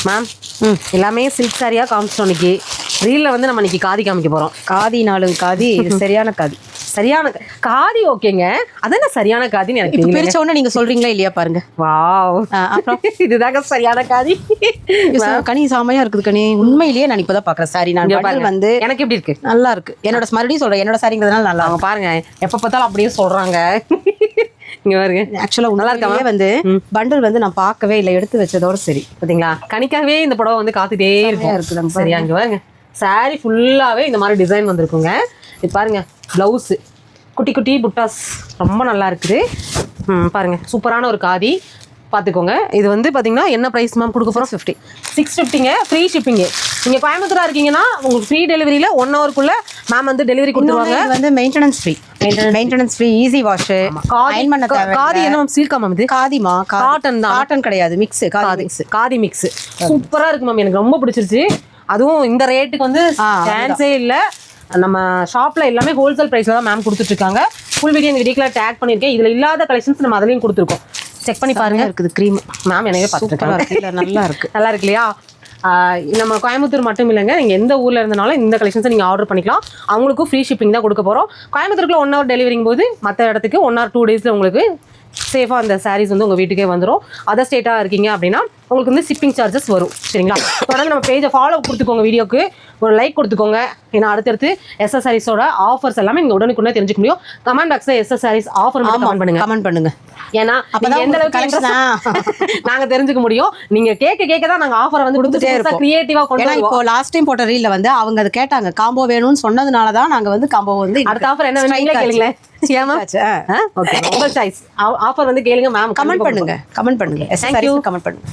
Ma'am எல்லாமே silk சாரியாக காமிச்சிட்டோம் இன்னைக்கு. ரீலில் வந்து நம்ம இன்னைக்கு காதி காமிக்க போகிறோம். காதி 4 காதி இது சரியான காதி. சரியான காதி ஓகேங்க. அதான சரியான காதின்னு எனக்கு இப்போ பிரிச்ச உடனே நீங்க சொல்றீங்களா இல்லையா பாருங்க. வாவ் அப்புறம் இதுதாங்க சரியான காதி. கனி சாமையா இருக்குது கனி. உண்மையிலேயே நான் இப்பதான் பாக்குறேன் சாரி. நான் பண்டல் வந்து எனக்கு எப்படி இருக்கு? நல்லா இருக்கு. என்னோட மறுபடியும் சொல்றேன், என்னோட சாரிங்கிறதுனால நல்லா. அவங்க பாருங்க எப்ப பார்த்தாலும் அப்படியே சொல்றாங்க. இங்க பாருங்க ஆக்சுவலா நல்லா இருக்கா வந்து பண்டல் வந்து நான் பார்க்கவே இல்லை, எடுத்து வச்சதோட சரி. பாத்தீங்களா கனிக்காவே இந்த புடவை வந்து காத்துட்டே இருக்கும். சரியா இங்க பாருங்க சாரி ஃபுல்லாவே இந்த மாதிரி டிசைன் வந்திருக்குங்க. இது பாருங்க பிளவுஸ் குட்டி குட்டி புட்டாஸ் ரொம்ப நல்லா இருக்குது. பாருங்க சூப்பரான ஒரு காதி பார்த்துக்கோங்க. இது வந்து பார்த்தீங்கன்னா என்ன ப்ரைஸ் மேம் கொடுக்க போகிறோம்? 650ங்க. Free shipping. நீங்கள் கோயம்புத்தூரா இருக்கீங்கன்னா உங்களுக்கு ஃப்ரீ டெலிவரியில் 1 ஹவருக்குள்ளே மேம் வந்து டெலிவரி கொடுத்துருவாங்க. வந்து maintenance free easy wash. Iron பண்ண தேவை. காதி என்ன மேம்? சில்கா மேம்? இது காதிமா, காட்டன் தான். காட்டன் கிடையாது, மிக்ஸ். காதி மிக்ஸ் சூப்பராக இருக்கு மேம். எனக்கு ரொம்ப பிடிச்சிருச்சு. அதுவும் இந்த ரேட்டுக்கு வந்து சான்ஸே இல்லை. நம்ம ஷாப்பில் எல்லாமே ஹோல்சேல் ப்ரைஸில் தான் மேம் கொடுத்துட்ருக்காங்க. ஃபுல் வீடியோ இந்த வீடியோக்கில் டேக் பண்ணியிருக்கேன். இதில் இல்லாத கலெக்ஷன்ஸ் நம்ம அதுலேயும் கொடுத்துருக்கோம். செக் பண்ணி பாருங்க. இருக்குது க்ரீம் மேம் எனவே பார்த்துருக்காங்க. நல்லா இருக்கு. நல்லா இருக்கு இல்லையா? நம்ம கோயம்புத்தூர் மட்டும் இல்லைங்க, நீங்கள் எந்த ஊரில் இருந்தனாலும் இந்த கலெக்ஷன்ஸை நீங்கள் ஆர்டர் பண்ணிக்கலாம். அவங்களுக்கும் ஃப்ரீ ஷிப்பிங் தான் கொடுக்க போகிறோம். கோயம்புத்தூருக்குள்ள 1 ஹவர் டெலிவரிங் போது மற்ற இடத்துக்கு 1 or 2 டேஸில் உங்களுக்கு சேஃபாக அந்த சாரீஸ் வந்து உங்கள் வீட்டுக்கே வந்துடும். அதர் ஸ்டேட்டாக இருக்கீங்க அப்படின்னா உங்களுக்கு வந்து ஷிப்பிங் சார்ஜஸ் வரும். சரிங்களா? தொடர்ந்து நம்ம பேஜை ஃபாலோ கொடுத்துக்கோங்க, வீடியோக்கு ஒரு லைக் கொடுத்துக்கோங்க. ஏன்னா அடுத்தடுத்து எஸ்எஸ் சாரீஸோட ஆஃபர்ஸ் எல்லாமே நீங்கள் உடனுக்குள்ளே தெரிஞ்சுக்க முடியும். கமெண்ட் பாக்ஸில் எஸ்எஸ் சாரீஸ் ஆஃபர் கமெண்ட் பண்ணுங்க. ஏன்னா எந்த அளவுக்கு நாங்க தெரிஞ்சுக்க முடியும். நீங்க கேட்க தான் நாங்க ஆஃபர் வந்து கொடுத்துட்டே இருக்கோம். கிரியேட்டிவா கொண்டு வருவோம். இப்போ லாஸ்ட் டைம் போட்ட ரீல்ல வந்து அவங்க அதை கேட்டாங்க, காம்போ வேணும்னு சொன்னதுனால தான் நாங்க வந்து காம்போ வந்து அடுத்த ஆஃபர் என்ன வேணும்னு கேளுங்களேன். ஓகே உங்க சாய்ஸ். ஆஃபர் வந்து கேளுங்க மேம். கமெண்ட் பண்ணுங்க. எஸ்எஸ் சாரீஸ் கமெண்ட் பண்ணுங்க.